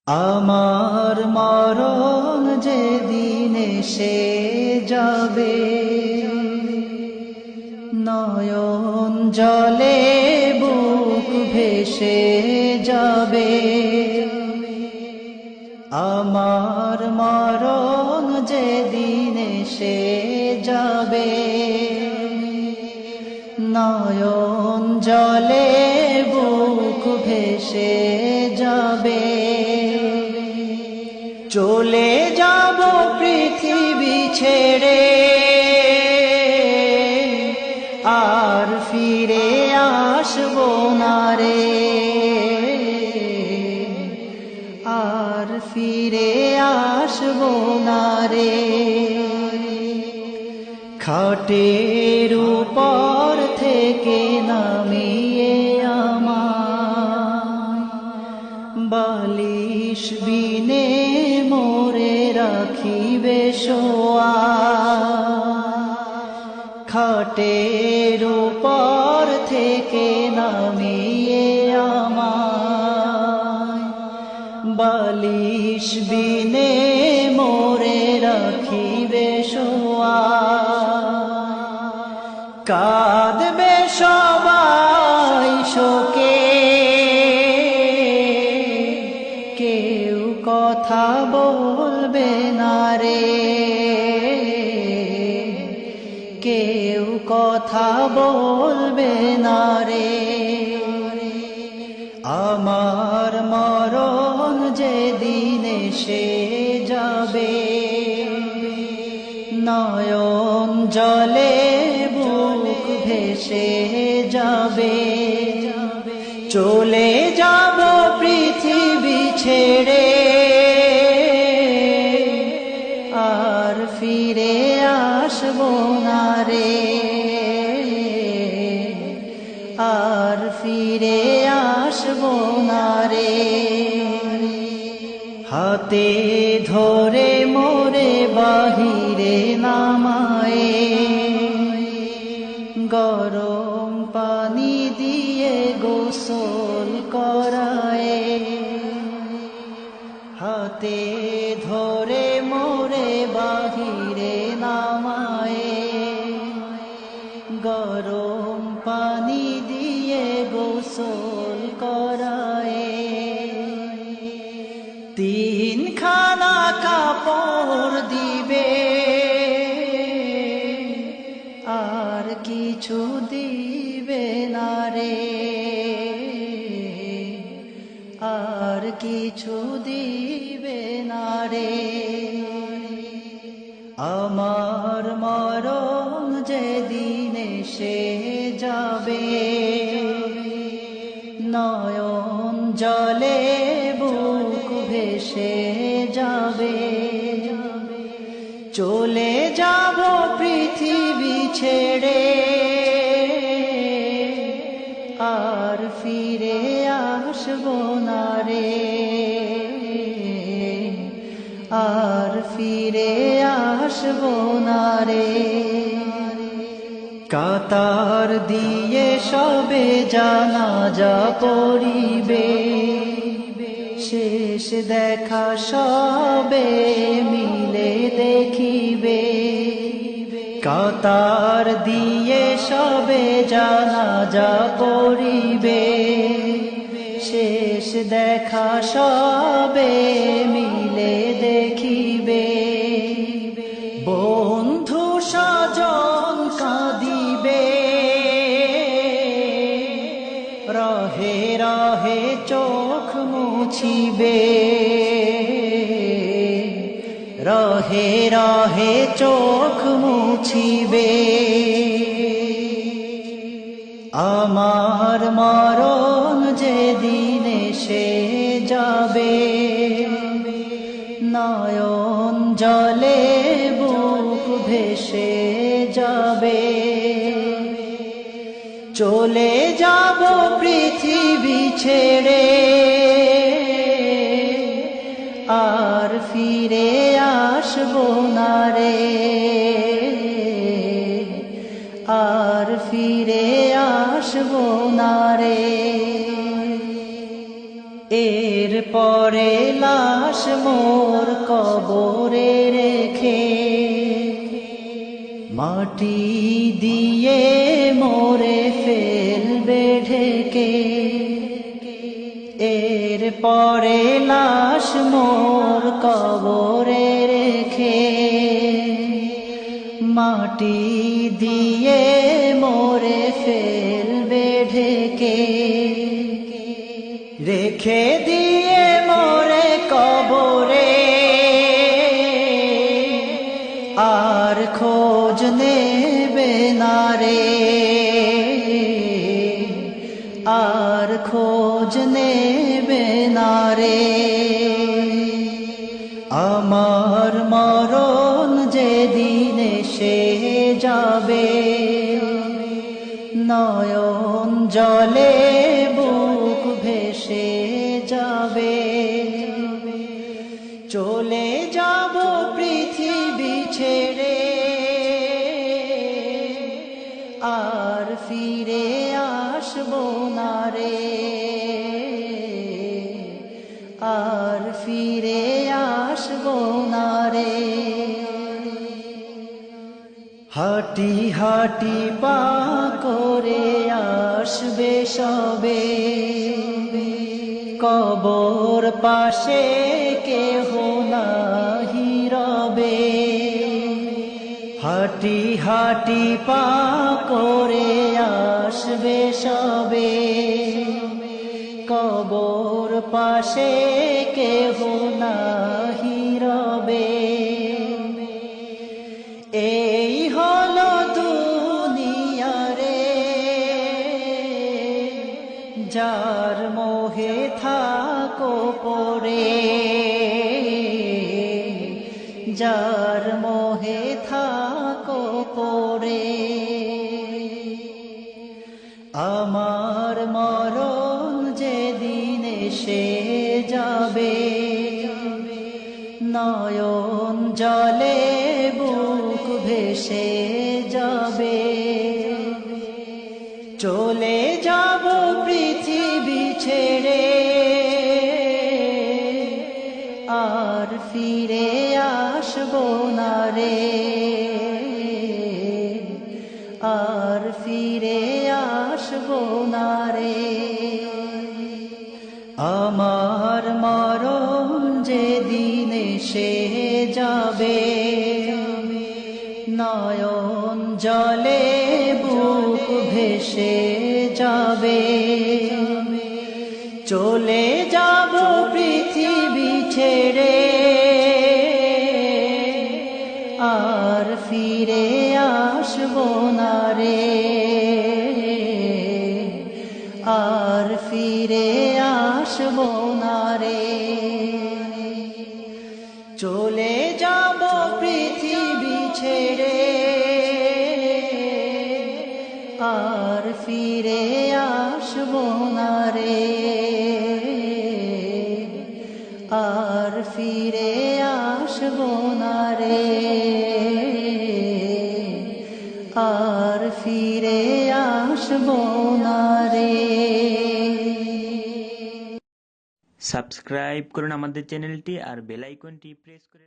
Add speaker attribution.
Speaker 1: আমার মরণ যেদিন এসে যাবে, নয়ন জলে বুক ভেসে যাবে। আমার মরণ যেদিন এসে যাবে, নয়ন জলে বুক ভেসে যাবে। চলে যাব পৃথিবী ছেড়ে, আর ফিরে আসব না রে, আর ফিরে আসব না রে। খাটের উপর থেকে নামিয়ে আমার বালিশ বিনে মোরে রাখিবে শোয়া। খাটের উপর থেকে নামিয়ে আমার বালিশ বিনে মোরে রাখিবে শোয়া। কাঁদবে সবাই শোকে, কেউ কথা বলবে না রে, কেউ কথা বলবে না রে। আমার মরণ যেদিন এসে যাবে, নয়ন জলে বুক ভেসে যাবে। চলে যাব পৃথিবী ছেড়ে, আর ফিরে আসব না রে, আর ফিরে আসব না রে। হাতে ধরে মোরে বাহিরে নামায়ে, গরম পানি দিয়ে গোসল করায়ে। হাতে ধরে মোরে বাহিরে নামায়ে, গরম পানি দিয়ে গোসল করায়ে। তিনখানা কাপড় দিবে, আর কিছু দিবে না রে, আর কিছু দিবে না রে। আমার মরণ যেদিন এসে যাবে, নয়ন জলে বুক ভেসে যাবে। চলে যাব পৃথিবী ছেড়ে, আর ফিরে আসব না রে, আর ফিরে আসব না রে। কাতার দিয়ে সবে জানাজা পড়িবে, শেষ দেখা সবে মিলে দেখিবে। কাতার দিয়ে সবে জানাজা পড়িবে, শেষ দেখা সবে মিলে দেখিবে। বন্ধু স্বজন কাঁদিবে, রহে রহে চোখ মুছিবে, রহে রহে চোখ মুছিবে। আমার মরণ যেদিন এসে যাবে, নয়ন জলে বুক ভেসে যাবে। চলে যাব পৃথিবী ছেড়ে, আর ফিরে আসব না রে, আর ফিরে আসব না রে। এর পরে লাশ মোর কবরে রেখে মাটি দিয়ে মোরে ফেলবে ঢেকে এর পরে লাশ মোর কবরে রেখে মাটি দিয়ে মোরে ফেলবে ঢেকে রেখে দিয়ে মোরে কবরে আর খোঁজ নেবে না রে আর খোঁজ নেবে না রে আমার মরণ যেদিন এসে যাবে নয়ন জলে বুক ভেসে যাবে চলে যাব পৃথিবী ছেড়ে আর ফিরে আসবো না রে আর ফিরে আসবো না রে হাঁটি হাঁটি পা করে আসবে সবে কবর পাশে কেহ নাহি রবে হাঁটি হাঁটি পা করে আসবে সবে কবর পাশে কেহ নাহি রবে এই হলো দুনিয়া রে যার মোহে থাকো পড়ে যার মোহে থাকো পড়ে আমার মরণ যেদিন এসে যাবে নয়ন জলে বুক ভেসে যাবে চলে যাব পৃথিবী ছেড়ে আর ফিরে আসবো না রে আর ফিরে আসবো না রে আমার মরণ যেদিন এসে যাবে নয়ন জলে বুক ভেসে যাবে চলে যাব পৃথিবী ছেড়ে আর ফিরে আসবো না রে আর ফিরে আসবো না রে চলে যাব পৃথিবী ছেড়ে আর ফিরে আসবো না রে আর ফিরে আসবো না রে আর ফিরে আসবো না রে
Speaker 2: সাবস্ক্রাইব করুন আমাদের চ্যানেলটি আর বেল আইকনটি প্রেস করে